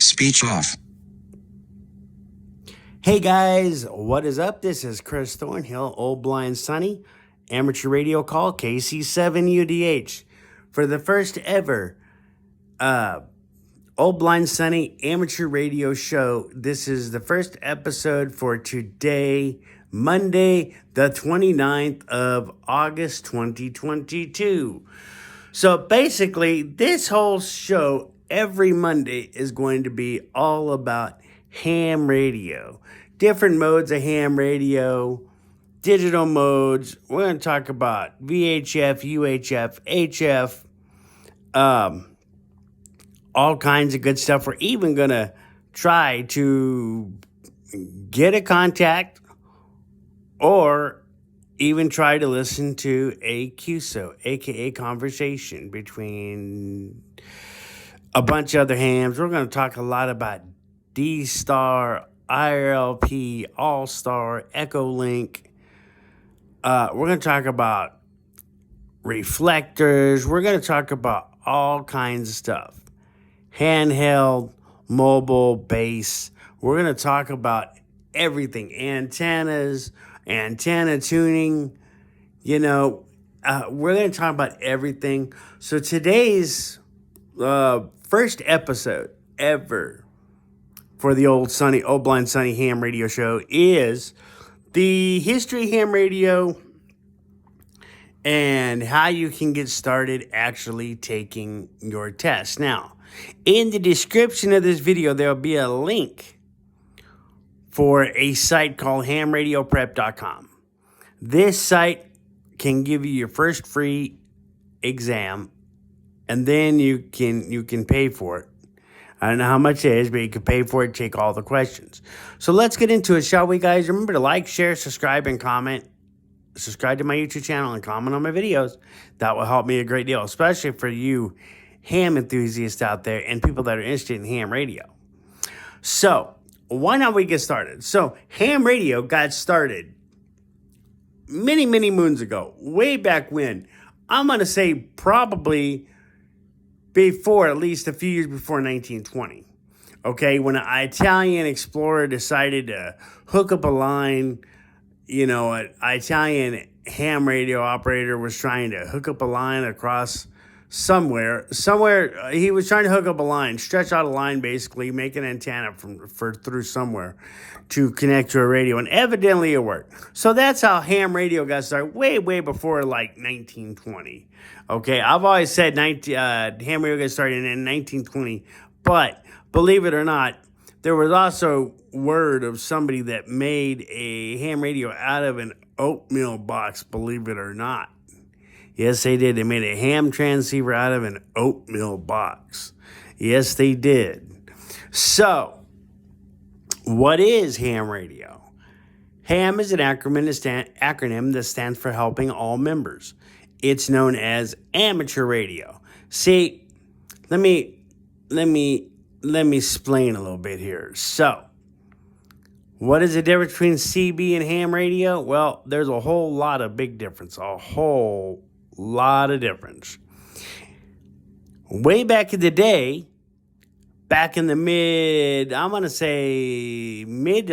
Speech off. Hey guys, what is up? This is Chris Thornhill, Old Blind Sonny, amateur radio call KC7UDH. For the first ever Old Blind Sonny amateur radio show, this is the first episode for today, Monday, the 29th of August, 2022. So basically, this whole show every Monday is going to be all about ham radio, different modes of ham radio, digital modes. We're going to talk about VHF, UHF, HF, all kinds of good stuff. We're even going to try to get a contact or even try to listen to a QSO, aka conversation between a bunch of other hams. We're going to talk a lot about D-Star, IRLP, All-Star, Echolink. We're going to talk about reflectors. We're going to talk about all kinds of stuff. Handheld, mobile, base. We're going to talk about everything. Antennas, antenna tuning. We're going to talk about everything. So today's first episode ever for the Old Blind Sonny ham radio show is the history of ham radio and how you can get started actually taking your test. Now, in the description of this video, there'll be a link for a site called hamradioprep.com. This site can give you your first free exam, and then you can pay for it. I don't know how much it is, but you can pay for it, take all the questions. So let's get into it, shall we, guys? Remember to like, share, subscribe, and comment. Subscribe to my YouTube channel and comment on my videos. That will help me a great deal, especially for you ham enthusiasts out there and people that are interested in ham radio. So, why not we get started? So, ham radio got started many, many moons ago, way back when. I'm going to say probably before, at least a few years before 1920. Okay, when an Italian explorer decided to hook up a line, an Italian ham radio operator was trying to hook up a line across somewhere he was trying to hook up a line, stretch out a line, basically make an antenna through somewhere to connect to a radio, and evidently it worked. So that's how ham radio got started, way before like 1920. Okay, I've always said ham radio got started in 1920, but believe it or not, there was also word of somebody that made a ham radio out of an oatmeal box, believe it or not. Yes, they did. They made a ham transceiver out of an oatmeal box. Yes, they did. So, what is ham radio? Ham is an acronym that stands for helping all members. It's known as amateur radio. See, let me explain a little bit here. So, what is the difference between CB and ham radio? Well, there's a whole lot of big difference. A whole lot of difference. Way back in the day, back in the mid to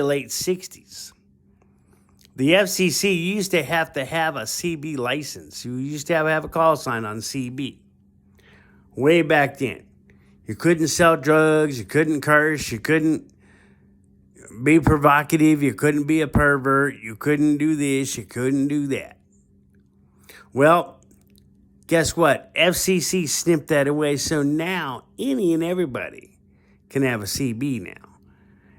late 60s, the FCC used to have a CB license. You used to have a call sign on CB. Way back then. You couldn't sell drugs, you couldn't curse, you couldn't be provocative, you couldn't be a pervert, you couldn't do this, you couldn't do that. Well, guess what? FCC snipped that away, so now any and everybody can have a CB now.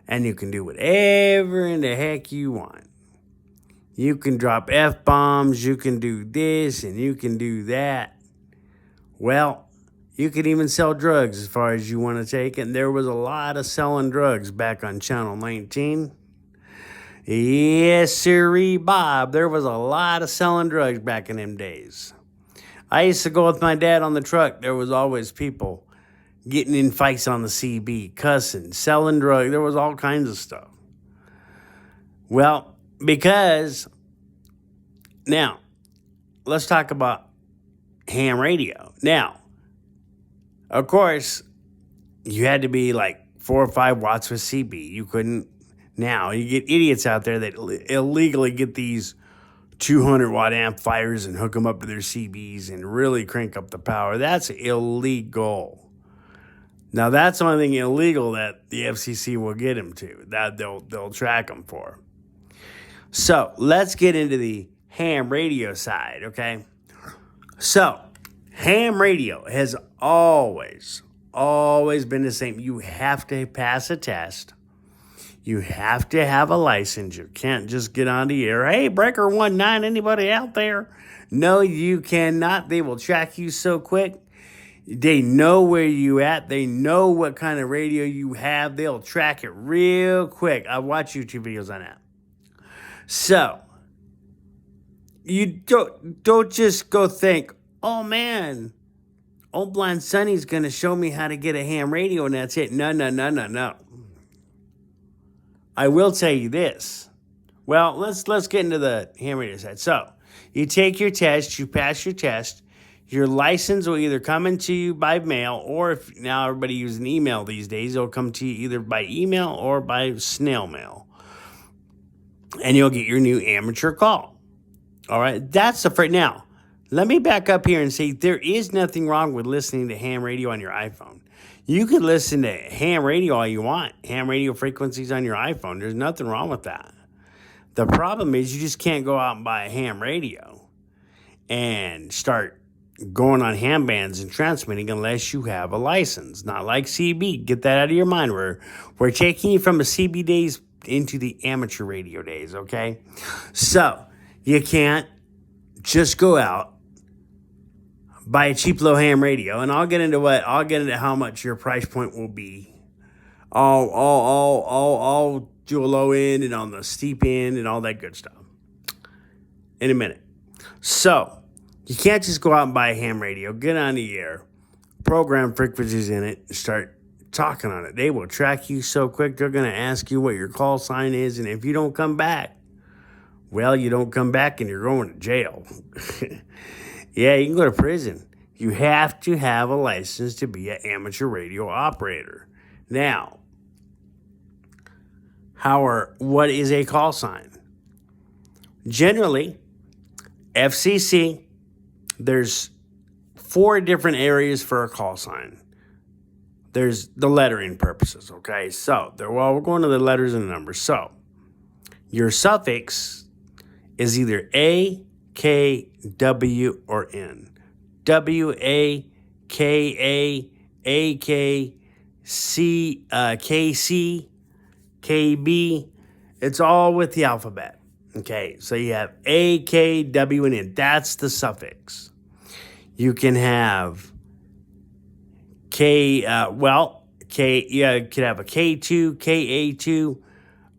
And you can do whatever in the heck you want. You can drop F-bombs, you can do this, and you can do that. Well, you can even sell drugs as far as you want to take it. And there was a lot of selling drugs back on Channel 19. Yes, sirree, Bob. There was a lot of selling drugs back in them days. I used to go with my dad on the truck. There was always people getting in fights on the CB, cussing, selling drugs. There was all kinds of stuff. Well, because now, let's talk about ham radio. Now, of course, you had to be like 4 or 5 watts with CB. You couldn't. Now, you get idiots out there that illegally get these 200 watt amplifiers and hook them up to their CBs and really crank up the power. That's illegal. Now, that's the only thing illegal that the FCC will get them to, that they'll track them for. So, let's get into the ham radio side, okay? So, ham radio has always been the same. You have to pass a test. You have to have a license. You can't just get on the air. Hey, Breaker 19, anybody out there? No, you cannot. They will track you so quick. They know where you at. They know what kind of radio you have. They'll track it real quick. I watch YouTube videos on that. So, you don't just go think, oh man, old blind Sonny's going to show me how to get a ham radio and that's it. No. I will tell you this. Well, let's get into the ham radio side. So, you take your test, you pass your test. Your license will either come into you by mail, or if now everybody uses email these days, it'll come to you either by email or by snail mail. And you'll get your new amateur call. All right, that's the first. Now, let me back up here and say there is nothing wrong with listening to ham radio on your iPhone. You can listen to ham radio all you want, ham radio frequencies on your iPhone. There's nothing wrong with that. The problem is you just can't go out and buy a ham radio and start going on ham bands and transmitting unless you have a license. Not like CB. Get that out of your mind. We're taking you from the CB days into the amateur radio days, okay? So, you can't just go out, buy a cheap low ham radio, and I'll get into how much your price point will be. I'll do a low end and on the steep end and all that good stuff in a minute. So, you can't just go out and buy a ham radio, get on the air, program frequencies in it, and start talking on it. They will track you so quick, they're going to ask you what your call sign is, and if you don't come back, well, you don't come back and you're going to jail. Yeah, you can go to prison. You have to have a license to be an amateur radio operator. Now, what is a call sign? Generally, FCC, there's 4 different areas for a call sign. There's the lettering purposes, okay? So, we're going to the letters and the numbers. So, your suffix is either A, K, W, or N. W, A, K, A, A, K, C, K, C, K, B. It's all with the alphabet. Okay, so you have A, K, W, and N. That's the suffix. You can have K, you could have a K2, KA2,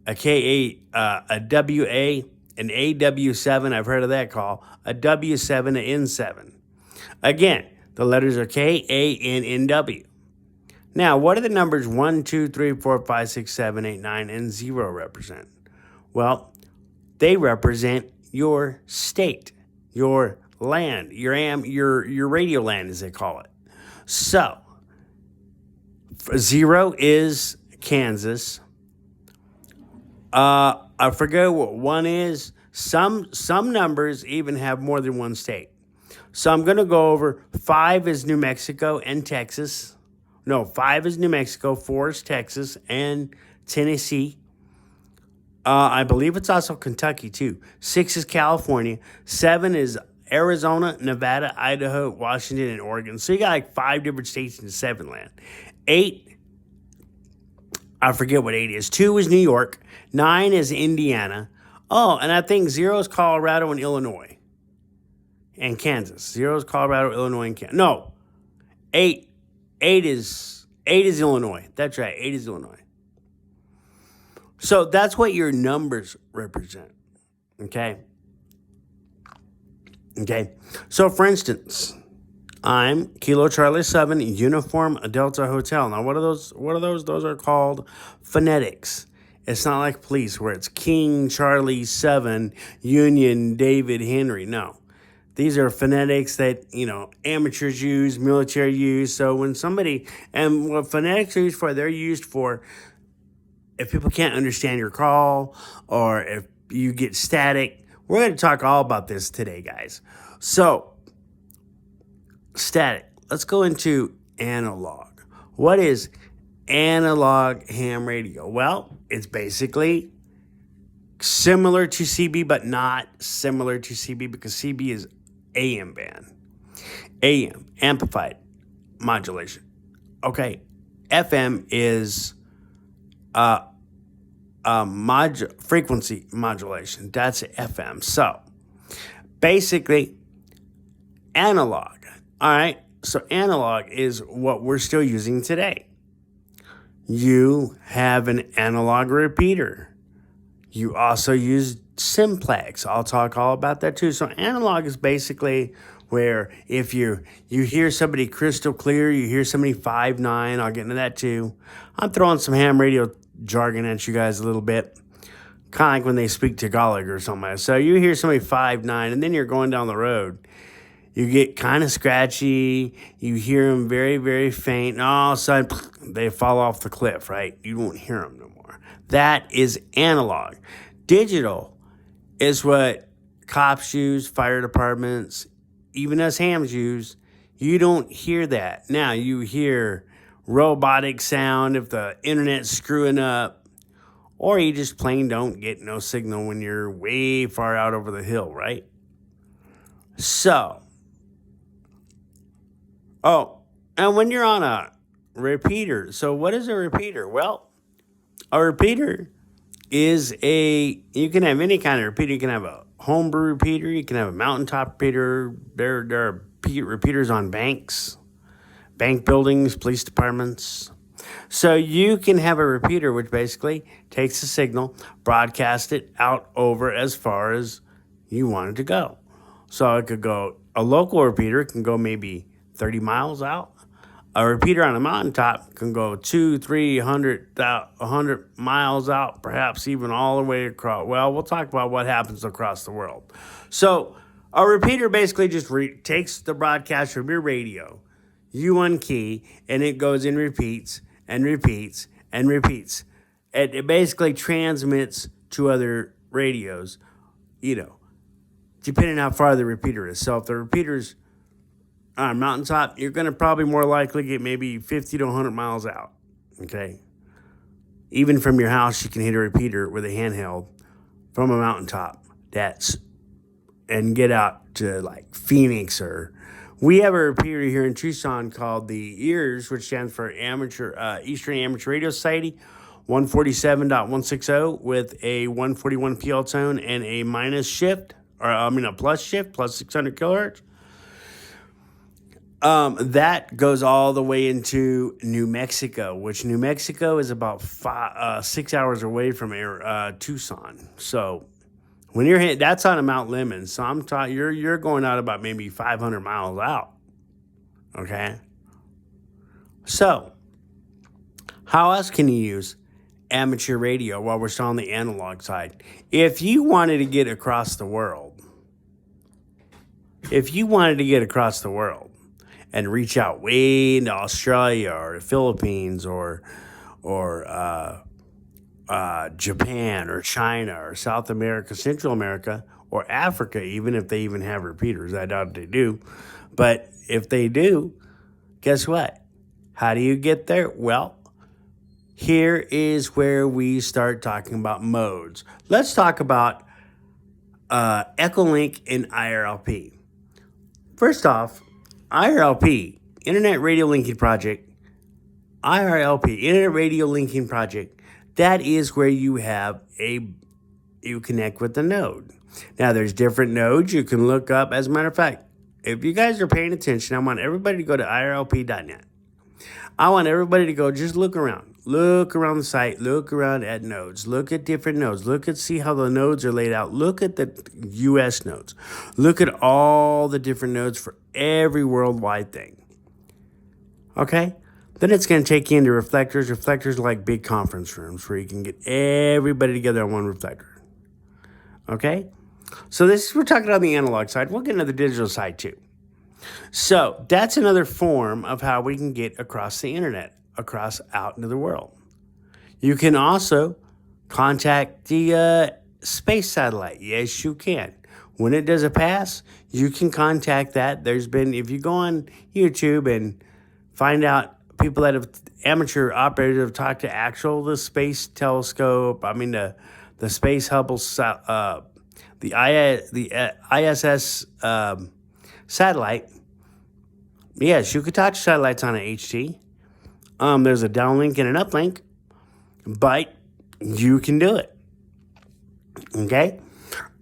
a KA, a WA, an AW7, I've heard of that call, a W7, an N7. Again, the letters are K, A, N, N, W. Now, what do the numbers 1, 2, 3, 4, 5, 6, 7, 8, 9, and 0 represent? Well, they represent your state, your land, your radio land, as they call it. So, 0 is Kansas. I forget what 1 is. Some numbers even have more than one state. So I'm going to go over 5 is New Mexico and Texas. No, 5 is New Mexico, 4 is Texas and Tennessee. I believe it's also Kentucky too. 6 is California. 7 is Arizona, Nevada, Idaho, Washington, and Oregon. So you got like 5 different states in 7 land. 8, I forget what 8 is. 2 is New York. 9 is Indiana. Oh, and I think 0 is Colorado and Illinois. And Kansas. 0 is Colorado, Illinois, and Kansas. No. 8 is Illinois. That's right. 8 is Illinois. So that's what your numbers represent. Okay? Okay. So for instance, I'm Kilo Charlie 7 Uniform Delta Hotel. Now what are those? Those are called phonetics. It's not like police where it's King Charlie 7 Union David Henry. No. These are phonetics that, amateurs use, military use. So when somebody, and what phonetics are used for, they're used for if people can't understand your call or if you get static. We're going to talk all about this today, guys. So, static. Let's go into analog. What is analog ham radio? Well, it's basically similar to CB, but not similar to CB because CB is AM band. AM, amplified modulation. Okay, FM is frequency modulation. That's FM. So, basically, analog. All right, so analog is what we're still using today. You have an analog repeater. You also use simplex. I'll talk all about that too. So analog is basically where if you hear somebody crystal clear, you hear somebody 5'9", I'll get into that too. I'm throwing some ham radio jargon at you guys a little bit. Kind of like when they speak Tagalog or something. So you hear somebody 5'9", and then you're going down the road. You get kind of scratchy. You hear them very, very faint. And all of a sudden, they fall off the cliff, right? You won't hear them no more. That is analog. Digital is what cops use, fire departments, even us hams use. You don't hear that. Now, you hear robotic sound if the internet's screwing up, or you just plain don't get no signal when you're way far out over the hill, right? So, and when you're on a repeater, so what is a repeater? Well, a repeater is you can have any kind of repeater. You can have a homebrew repeater. You can have a mountaintop repeater. There are repeaters on banks, bank buildings, police departments. So you can have a repeater which basically takes a signal, broadcasts it out over as far as you want it to go. So it could go, a local repeater can go maybe 30 miles out. A repeater on a mountaintop can go 200, 300, 100 miles out, perhaps even all the way across. Well, we'll talk about what happens across the world. So a repeater basically just takes the broadcast from your radio, you unkey, and it goes and repeats and repeats and repeats. It basically transmits to other radios, depending on how far the repeater is. So if the repeater's on a mountaintop, you're going to probably more likely get maybe 50 to 100 miles out, okay? Even from your house, you can hit a repeater with a handheld from a mountaintop and get out to like Phoenix we have a repeater here in Tucson called the EARS, which stands for Eastern Amateur Radio Society, 147.160 with a 141 PL tone and a a plus shift, plus 600 kilohertz. That goes all the way into New Mexico, which New Mexico is about 6 hours away from Tucson. So when you're that's on a Mount Lemmon. So you're going out about maybe 500 miles out. Okay. So how else can you use amateur radio while we're still on the analog side? If you wanted to get across the world, and reach out way into Australia or the Philippines or Japan or China or South America, Central America, or Africa, even if they even have repeaters. I doubt they do. But if they do, guess what? How do you get there? Well, here is where we start talking about modes. Let's talk about Echolink and IRLP. First off, IRLP, Internet Radio Linking Project, that is where you connect with the node. Now, there's different nodes you can look up. As a matter of fact, if you guys are paying attention, I want everybody to go to irlp.net. I want everybody to go just look around the site, look around at nodes, look at different nodes, see how the nodes are laid out, look at the US nodes, look at all the different nodes for every worldwide thing. Okay? Then it's going to take you into reflectors. Reflectors are like big conference rooms where you can get everybody together on one reflector. Okay? So we're talking on the analog side. We'll get into the digital side too. So that's another form of how we can get across the internet, across out into the world. You can also contact the space satellite. Yes, you can. When it does a pass, you can contact that. If you go on YouTube and find out people that have amateur operators have talked to the space telescope. The space Hubble, the ISS satellite. Yes, you could touch satellites on an HT. There's a downlink and an uplink, but you can do it. Okay?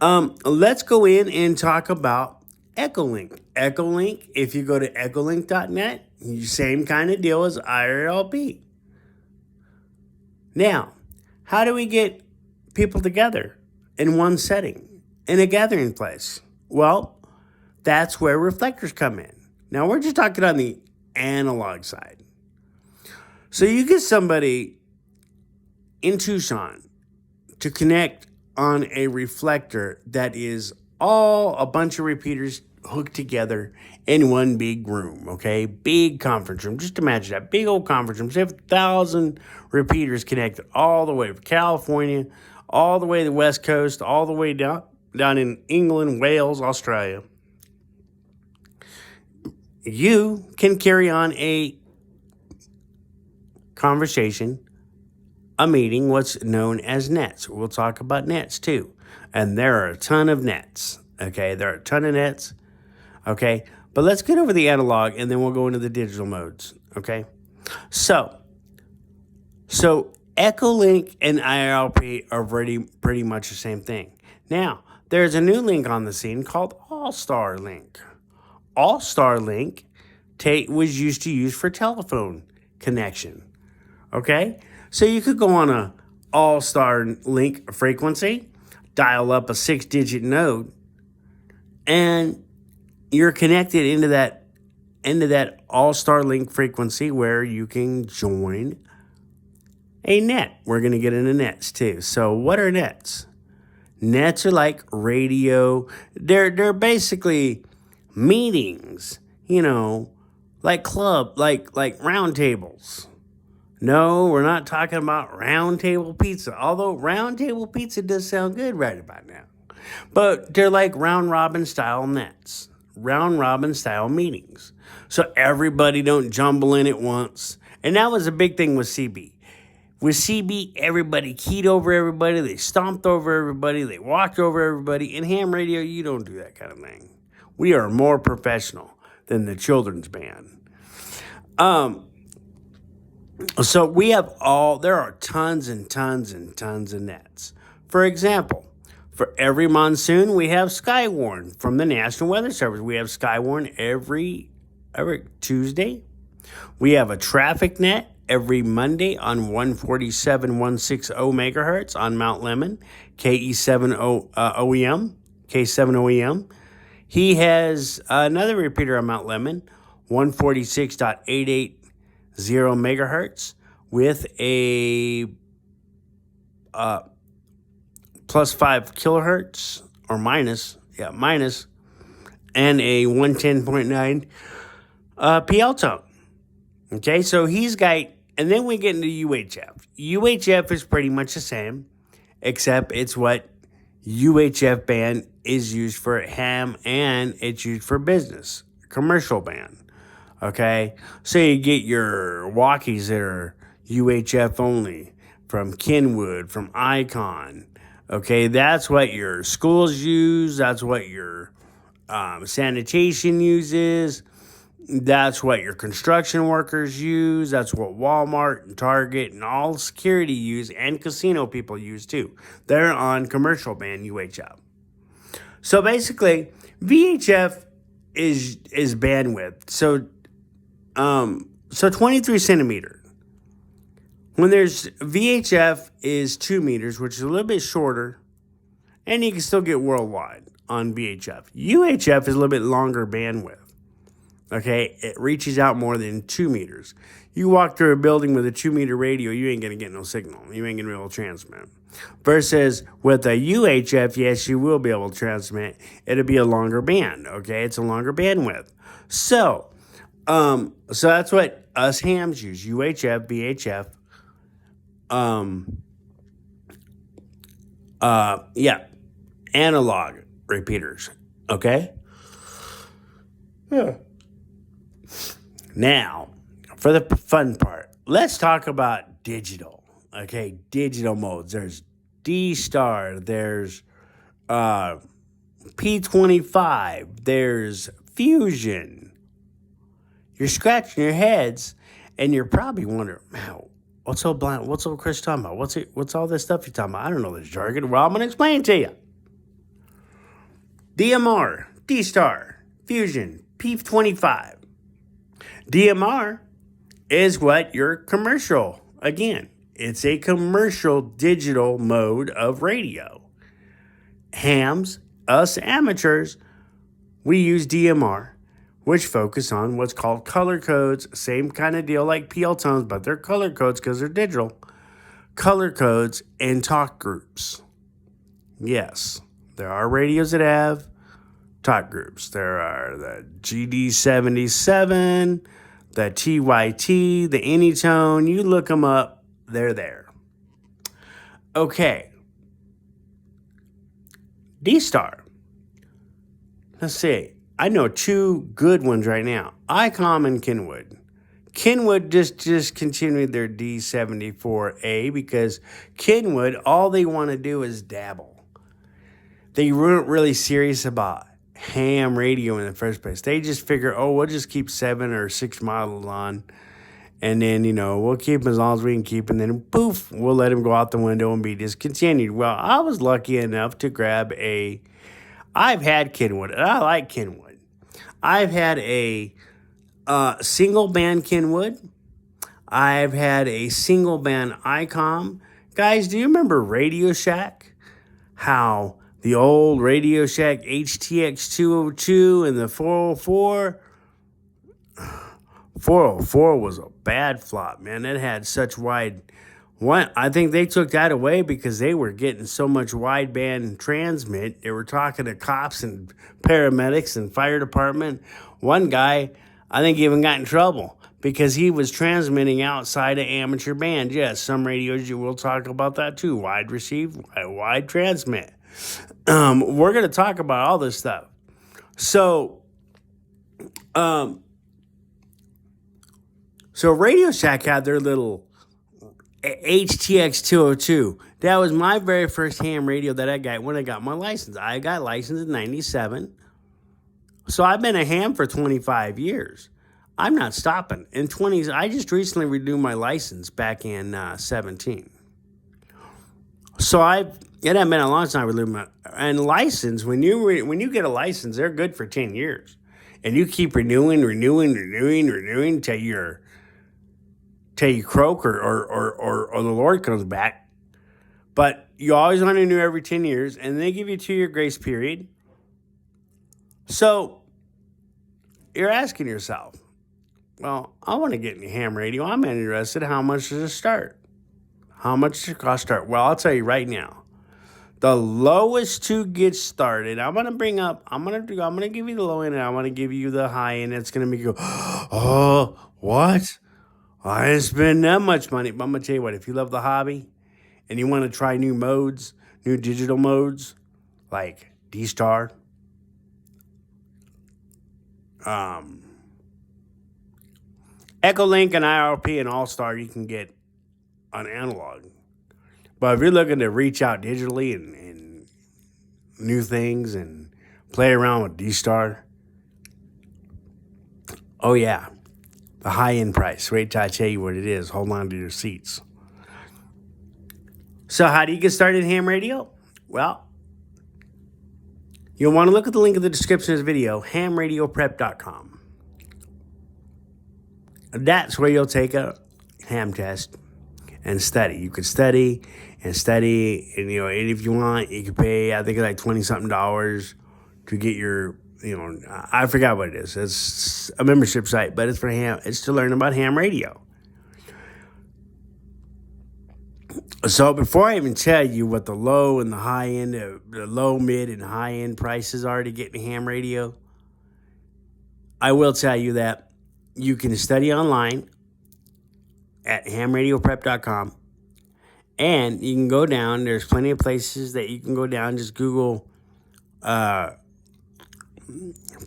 Let's go in and talk about Echolink. Echolink, if you go to echolink.net, same kind of deal as IRLP. Now, how do we get people together in one setting, in a gathering place? Well, that's where reflectors come in. Now, we're just talking on the analog side. So you get somebody in Tucson to connect on a reflector that is all a bunch of repeaters hooked together in one big room, okay? Big conference room. Just imagine that. Big old conference room. 1,000 repeaters connected all the way from California, all the way to the West Coast, all the way down in England, Wales, Australia. You can carry on a conversation, a meeting, what's known as nets. We'll talk about nets too. And there are a ton of nets, okay? There are a ton of nets, okay? But let's get over the analog and then we'll go into the digital modes, okay? So Echolink and IRLP are pretty much the same thing. Now, there's a new link on the scene called All-Star Link. All-Star Link was used to use for telephone connection, okay? So you could go on a All-Star Link frequency, dial up a 6-digit node, and you're connected into that All-Star Link frequency where you can join a net. We're going to get into nets too. So what are nets? Nets are like radio. They're basically meetings, like round tables. No, we're not talking about round table pizza, although round table pizza does sound good right about now. But they're like round robin style nets, round robin style meetings. So everybody don't jumble in at once. And that was a big thing with CB. With CB, everybody keyed over everybody, they stomped over everybody, they walked over everybody. In ham radio, you don't do that kind of thing. We are more professional than the children's band. So there are tons and tons and tons of nets. For example, for every monsoon, we have Skywarn from the National Weather Service. We have Skywarn every Tuesday. We have a traffic net every Monday on 147.160 megahertz on Mount Lemmon, KE7 OEM, K7 OEM. He has another repeater on Mount Lemmon, 146.880 megahertz with a plus 5 kilohertz or minus, and a 110.9 PL tone. Okay, so he's got, and then we get into UHF. UHF is pretty much the same, except it's what UHF band is used for ham and it's used for business, commercial band. Okay, so you get your walkies that are UHF only from Kenwood, from Icon. Okay, that's what your schools use. That's what your sanitation uses. That's what your construction workers use. That's what Walmart and Target and all security use, and casino people use too. They're on commercial band UHF. So basically, VHF is bandwidth. So 23 centimeter. When there's VHF is 2 meters, which is a little bit shorter, and you can still get worldwide on VHF. UHF is a little bit longer bandwidth. Okay, it reaches out more than 2 meters. You walk through a building with a 2 meter radio, you ain't gonna get no signal. You ain't gonna be able to transmit. Versus with a UHF, yes, you will be able to transmit. It'll be a longer band, okay? It's a longer bandwidth. So that's what us hams use, UHF, VHF. Yeah, analog repeaters, okay? Yeah. Now, for the fun part, let's talk about digital, okay? Digital modes. There's D star, there's P25, there's fusion. You're scratching your heads, and you're probably wondering, man, what's so blind? What's so Chris talking about? What's all this stuff you're talking about? I don't know this jargon. Well, I'm gonna explain it to you. DMR, D star, fusion, P25. DMR is what your commercial. Again, it's a commercial digital mode of radio. Hams, us amateurs, we use DMR, which focus on what's called color codes. Same kind of deal like PL tones, but they're color codes because they're digital. Color codes and talk groups. Yes, there are radios that have talk groups. There are the GD77, the TYT, the Anytone. You look them up, they're there. Okay. D-Star. Let's see. I know two good ones right now. ICOM and Kenwood. Kenwood just continued their D74A because Kenwood, all they want to do is dabble. They weren't really serious about ham radio in the first place. They just figure, we'll just keep 7 or 6 models on, and then, we'll keep them as long as we can keep them, and then poof, we'll let them go out the window and be discontinued. Well, I was lucky enough to grab I've had Kenwood, and I like Kenwood. I've had a single band Kenwood. I've had a single band ICOM. Guys, do you remember Radio Shack? How the old Radio Shack HTX 202 and the 404. 404 was a bad flop, man. It had such wide. I think they took that away because they were getting so much wideband transmit. They were talking to cops and paramedics and fire department. One guy, I think, even got in trouble because he was transmitting outside of amateur band. Yes, some radios, you will talk about that too. Wide receive, wide transmit. We're going to talk about all this stuff. So Radio Shack had their little HTX 202. That was my very first ham radio that I got when I got my license. I got licensed in 97. So I've been a ham for 25 years. I'm not stopping. In 20s, I just recently renewed my license back in 17. So it hasn't been a long time I renewed my license. When you get a license, they're good for 10 years. And you keep renewing till you croak or the Lord comes back. But you always want to renew every 10 years, and they give you a 2-year grace period. So you're asking yourself, well, I want to get into ham radio. I'm interested. How much does it start? How much does it cost start? Well, I'll tell you right now. The lowest to get started, I'm gonna give you the low end, and I'm gonna give you the high end. It's gonna make you go, oh, what? I didn't spend that much money. But I'm going to tell you what, if you love the hobby and you want to try new modes, new digital modes, like D-Star, Echolink and IRP and All-Star, you can get on analog. But if you're looking to reach out digitally and new things and play around with D-Star, oh yeah. The high-end price. Wait till I tell you what it is. Hold on to your seats. So how do you get started in ham radio? Well, you'll want to look at the link in the description of this video, hamradioprep.com. That's where you'll take a ham test and study. You could study, and if you want, you could pay, I think, like $20-something to get your... I forgot what it is. It's a membership site, but it's for ham. It's to learn about ham radio. So before I even tell you what the low and the high end, the low, mid, and high end prices are to get a ham radio, I will tell you that you can study online at hamradioprep.com, and you can go down. There's plenty of places that you can go down. Just Google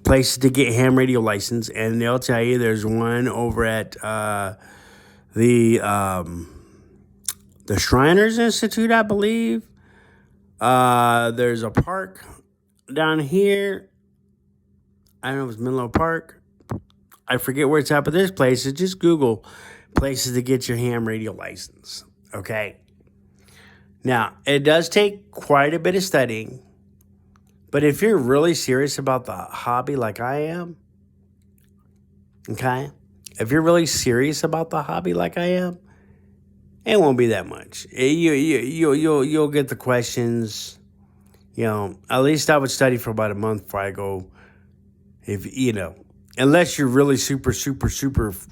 places to get ham radio license, and they'll tell you there's one over at the Shriners Institute, I believe. There's a park down here. I don't know if it's Menlo Park. I forget where it's at, but there's places. Just Google places to get your ham radio license. Okay. Now, it does take quite a bit of studying, but if you're really serious about the hobby like I am, okay, if you're really serious about the hobby like I am, it won't be that much. You'll get the questions. You know, at least I would study for about a month before I go. If unless you're really super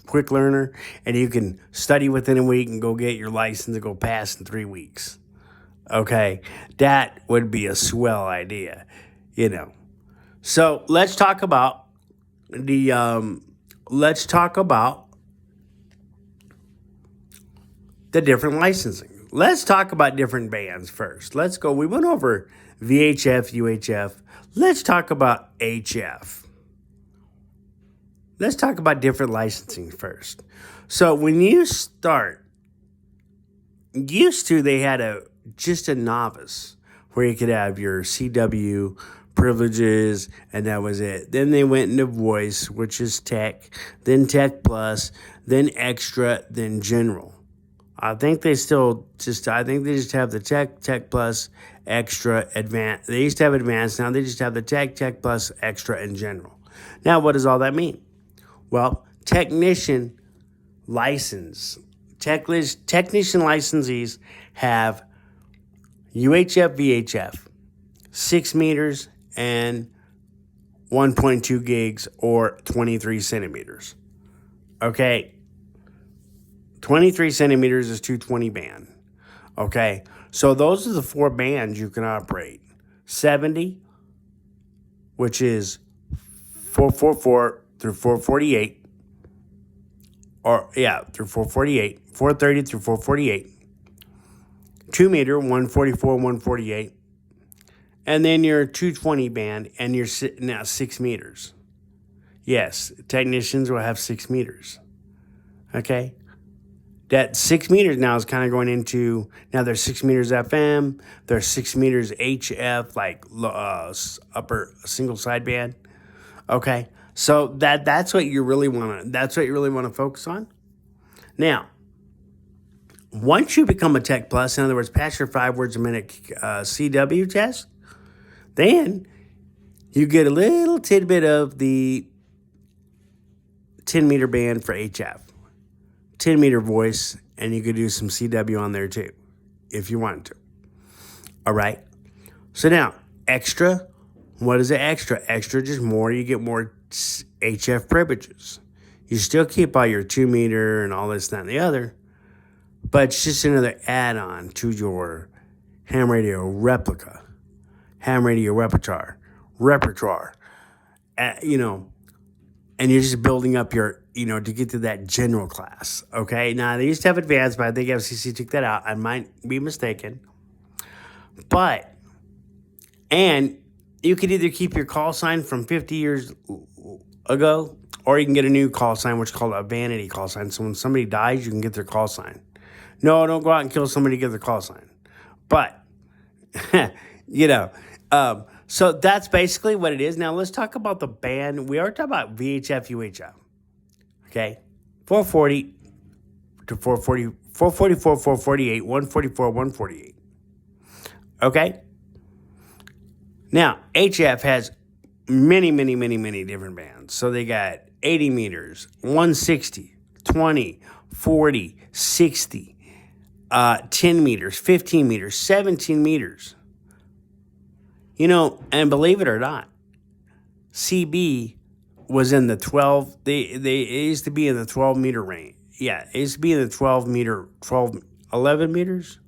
quick learner and you can study within a week and go get your license and go pass in 3 weeks. Okay, that would be a swell idea, So let's talk about the different licensing. Let's talk about different bands first. Let's go. We went over VHF, UHF. Let's talk about HF. Let's talk about different licensing first. So when you start, used to they had just a novice where you could have your CW privileges, and that was it. Then they went into voice, which is tech, then tech plus, then extra, then general. I think they just have the tech plus, extra, advanced. They used to have advanced. Now they just have the tech plus, extra, and general. Now, what does all that mean? Well, technician licensees have UHF, VHF, 6 meters and 1.2 gigs or 23 centimeters. Okay. 23 centimeters is 220 band. Okay. So those are the 4 bands you can operate. 70, which is 444 through 448. Through 448. 430 through 448. 2 meter, 144, 148. And then your 220 band, and you're now 6 meters. Yes, technicians will have 6 meters. Okay? That 6 meters now is kind of going into, now there's 6 meters FM, there's 6 meters HF, like upper single sideband. Okay? So that's what you really want to focus on. Now, once you become a Tech Plus, in other words, pass your 5 words a minute CW test, then you get a little tidbit of the 10 meter band for HF, 10 meter voice, and you could do some CW on there too, if you wanted to. All right. So now, extra. What is it extra? Extra, just more. You get more HF privileges. You still keep all your 2 meter and all this, that, and the other. But it's just another add-on to your ham radio replica, ham radio repertoire, and you're just building up your, to get to that general class, okay? Now, they used to have advanced, but I think FCC took that out. I might be mistaken. And you could either keep your call sign from 50 years ago, or you can get a new call sign, which is called a vanity call sign. So when somebody dies, you can get their call sign. No, don't go out and kill somebody to get their call sign. But, so that's basically what it is. Now, let's talk about the band. We are talking about VHF, UHF. Okay? 440 to 440, 444, 448, 144, 148. Okay? Now, HF has many different bands. So they got 80 meters, 160, 20, 40, 60, 10 meters, 15 meters, 17 meters. And believe it or not, CB was in the 12, it used to be in the 12 meter range. Yeah, it used to be in the 11 meters.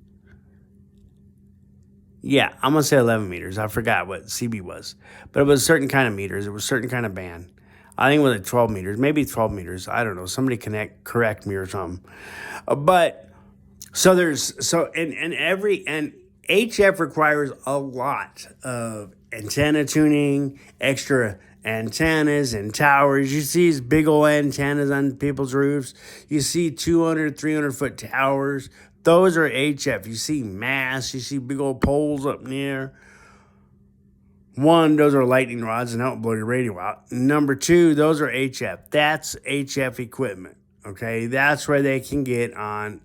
Yeah, I'm going to say 11 meters. I forgot what CB was. But it was a certain kind of meters. It was a certain kind of band. I think it was like 12 meters, maybe 12 meters. I don't know. Somebody correct me or something. But so and HF requires a lot of antenna tuning, extra antennas and towers. You see these big old antennas on people's roofs. You see 200, 300-foot towers. Those are HF. You see masts. You see big old poles up in the air. One, those are lightning rods and help blow your radio out. Number two, those are HF. That's HF equipment. Okay, that's where they can get on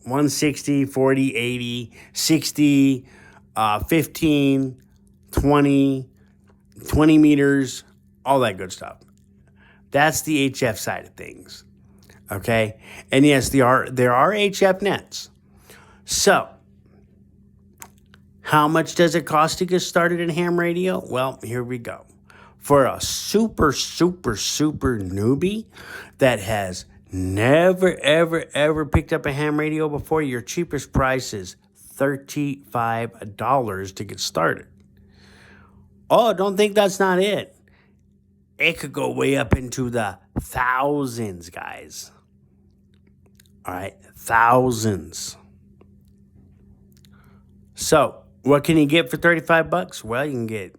160, 40, 80, 60, 15, 20, 20 meters, all that good stuff. That's the HF side of things. Okay, and yes, there are HF nets. So, how much does it cost to get started in ham radio? Well, here we go. For a super newbie that has never, ever picked up a ham radio before, your cheapest price is $35 to get started. Oh, don't think that's not it. It could go way up into the thousands, guys. All right, thousands. So, what can you get for $35? Well, you can get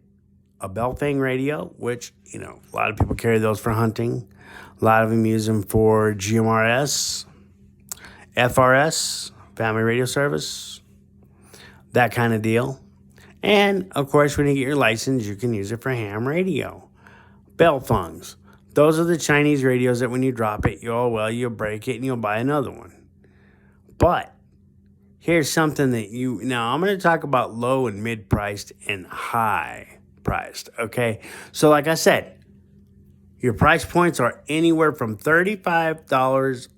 a Belfang radio, which, a lot of people carry those for hunting. A lot of them use them for GMRS, FRS, Family Radio Service, that kind of deal. And, of course, when you get your license, you can use it for ham radio. Belfangs. Those are the Chinese radios that when you drop it, you'll break it and you'll buy another one. But here's something that now I'm going to talk about low and mid-priced and high-priced, okay? So like I said, your price points are anywhere from $35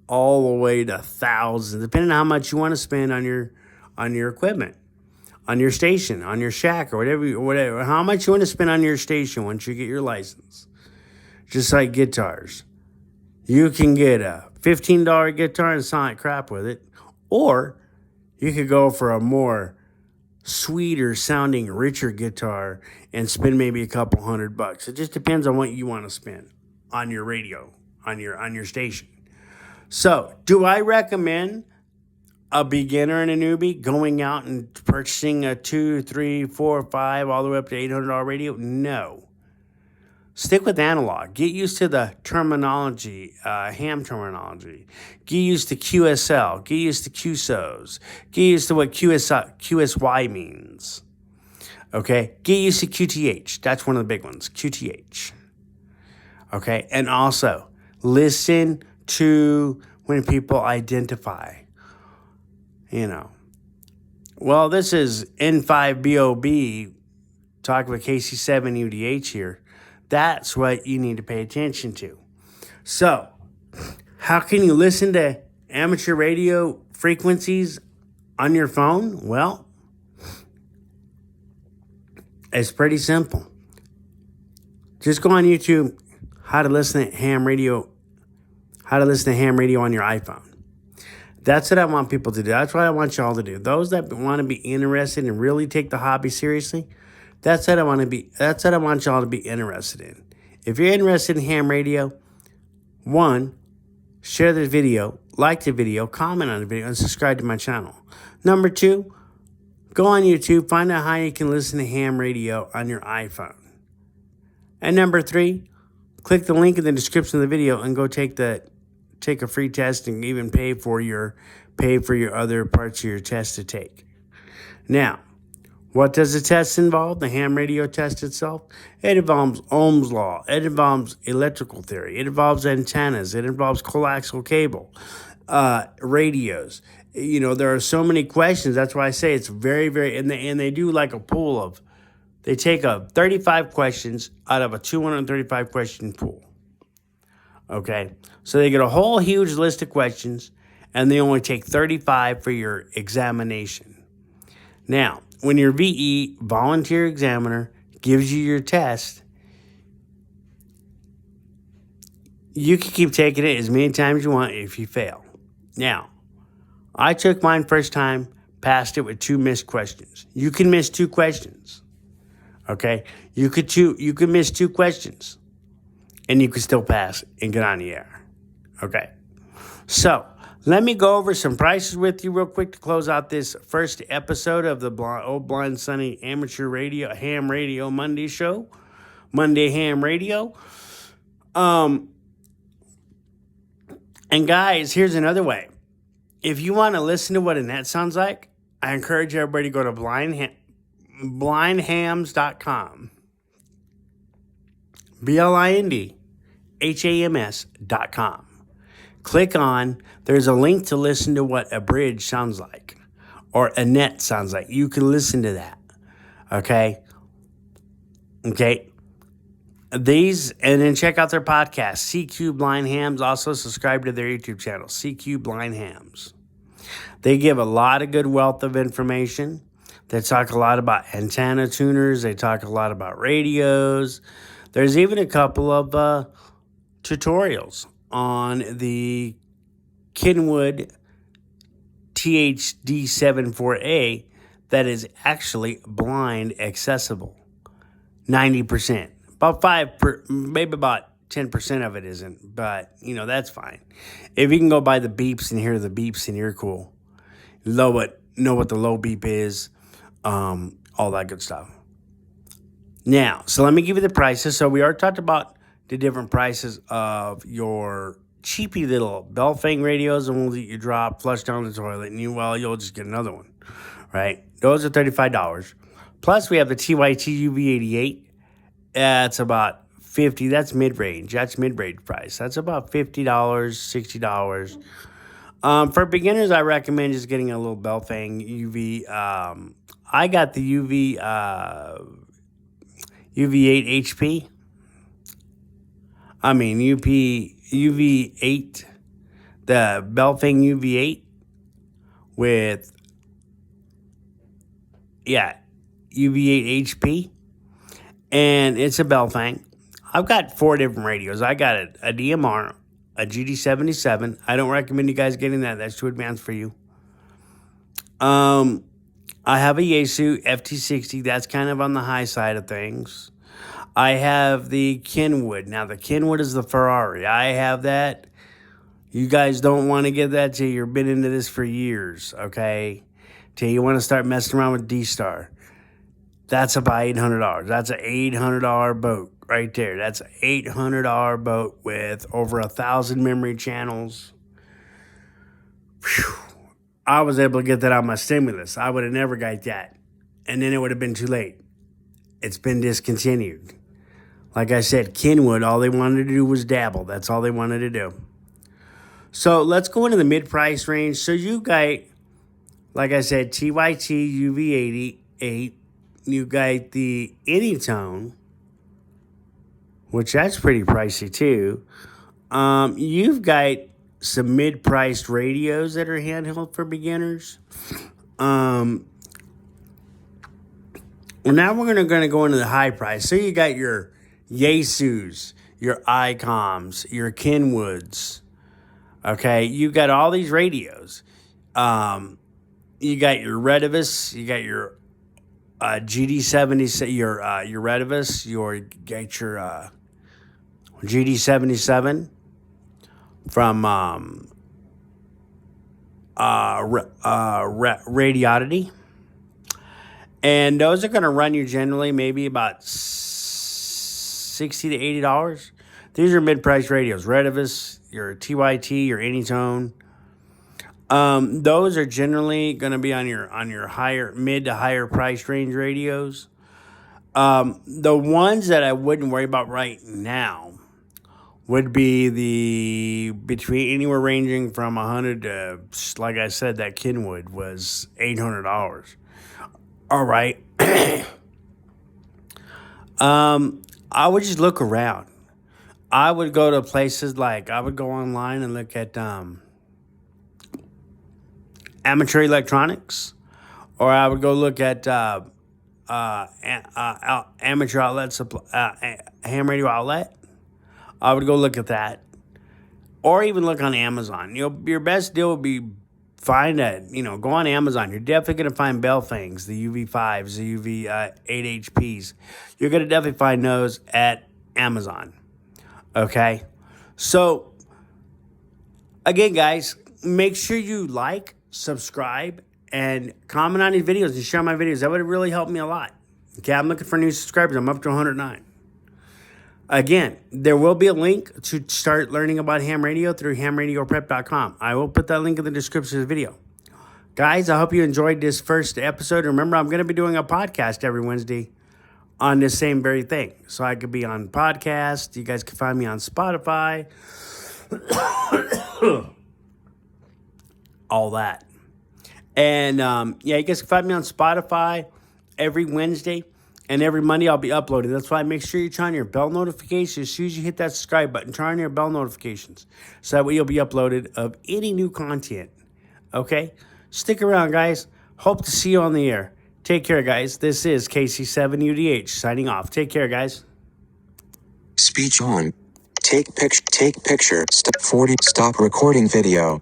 all the way to thousands, depending on how much you want to spend on your equipment, on your station, on your shack, or whatever. How much you want to spend on your station once you get your license. Just like guitars. You can get a $15 guitar and sound like crap with it. Or you could go for a more sweeter sounding, richer guitar and spend maybe a couple $100. It just depends on what you want to spend on your radio, on your station. So, do I recommend a beginner and a newbie going out and purchasing a $2, $3, $4, $5, all the way up to $800 radio? No. Stick with analog. Get used to the terminology, ham terminology. Get used to QSL. Get used to QSOs. Get used to what QSY means. Okay? Get used to QTH. That's one of the big ones, QTH. Okay? And also, listen to when people identify. Well, this is N5BOB, talking with KC7UDH here. That's what you need to pay attention to. So, how can you listen to amateur radio frequencies on your phone? Well, it's pretty simple. Just go on YouTube, how to listen to ham radio on your iPhone. That's what I want people to do. That's what I want y'all to do. Those that want to be interested and really take the hobby seriously, that's what I want y'all to be interested in. If you're interested in ham radio, one, share the video, like the video, comment on the video, and subscribe to my channel. Number two, go on YouTube, find out how you can listen to ham radio on your iPhone. And number three, click the link in the description of the video and go take a free test and even pay for your other parts of your test to take. Now, what does the test involve? The ham radio test itself? It involves Ohm's law. It involves electrical theory. It involves antennas. It involves coaxial cable, radios. There are so many questions. That's why I say it's very, very, and they do like a pool of, they take 35 questions out of a 235 question pool. Okay, so they get a whole huge list of questions, and they only take 35 for your examination. Now, when your VE, volunteer examiner, gives you your test, you can keep taking it as many times as you want if you fail. Now, I took mine first time, passed it with 2 missed questions. You can miss 2 questions. Okay? You could miss 2 questions and you could still pass and get on the air. Okay? So, let me go over some prices with you real quick to close out this first episode of the Old Blind Sonny Amateur Radio, Ham Radio Monday show. Monday Ham Radio. And guys, here's another way. If you want to listen to what a net sounds like, I encourage everybody to go to blindhams.com. blindhams.com. Click on, there's a link to listen to what a bridge sounds like or a net sounds like. You can listen to that. Okay? Okay? These, and then check out their podcast, CQ Blind Hams. Also subscribe to their YouTube channel, CQ Blind Hams. They give a lot of good wealth of information. They talk a lot about antenna tuners. They talk a lot about radios. There's even a couple of tutorials on the Kenwood THD74A that is actually blind accessible. 90%. Maybe about 10% of it isn't, but that's fine. If you can go by the beeps and hear the beeps and you're cool. Know what the low beep is, all that good stuff. Now, so let me give you the prices. So we already talked about the different prices of your cheapy little Belfang radios, the ones that you drop, flush down the toilet, and you'll just get another one, right? Those are $35. Plus, we have the TYT UV88. That's about $50. That's mid-range. That's mid-range price. That's about $50, $60. For beginners, I recommend just getting a little Belfang UV. I got the UV8 HP. UV8, the Belfang UV8 with, UV8 HP, and it's a Belfang. I've got 4 different radios. I got a DMR, a GD77. I don't recommend you guys getting that. That's too advanced for you. I have a Yaesu FT60. That's kind of on the high side of things. I have the Kenwood. Now, the Kenwood is the Ferrari. I have that. You guys don't want to get that till you've been into this for years, okay? Till you want to start messing around with D-Star. That's about $800. That's an $800 boat right there. That's an $800 boat with over 1,000 memory channels. Whew. I was able to get that on my stimulus. I would have never got that. And then it would have been too late. It's been discontinued. Like I said, Kenwood, all they wanted to do was dabble. That's all they wanted to do. So let's go into the mid-price range. So you got, like I said, TYT UV88. You got the Anytone, which that's pretty pricey too. You've got some mid-priced radios that are handheld for beginners. Well, now we're going to go into the high price. So you got your Yaesus, your ICOMs, your Kenwoods. Okay, you got all these radios. You got your Redivus, you got your GD70, your Redivus, you got your GD77 from Radioddity. And those are going to run you generally maybe about $60 to $80. These are mid-price radios. Redivus, your TYT, your Anytone. Those are generally going to be on your higher, mid to higher price range radios. The ones that I wouldn't worry about right now would be between anywhere ranging from $100 to, like I said, that Kenwood was $800. All right. I would just look around. I would go to places like, I would go online and look at Amateur Electronics, or I would go look at Amateur Outlet, Ham Radio Outlet. I would go look at that, or even look on Amazon. Your best deal would be find go on Amazon. You're definitely going to find Bell things, the UV5s, the UV8HPs. You're going to definitely find those at Amazon. Okay? So, again, guys, make sure you like, subscribe, and comment on these videos and share my videos. That would really help me a lot. Okay, I'm looking for new subscribers. I'm up to 109. Again, there will be a link to start learning about ham radio through hamradioprep.com. I will put that link in the description of the video. Guys, I hope you enjoyed this first episode. Remember, I'm going to be doing a podcast every Wednesday on this same very thing. So I could be on podcast. You guys can find me on Spotify. All that. And, you guys can find me on Spotify every Wednesday. And every Monday I'll be uploading. That's why make sure you turn on your bell notifications. As soon as you hit that subscribe button, turn on your bell notifications. So that way you'll be uploaded of any new content. Okay? Stick around, guys. Hope to see you on the air. Take care, guys. This is KC7UDH signing off. Take care, guys. Speech on. Take picture. Step 40. Stop recording video.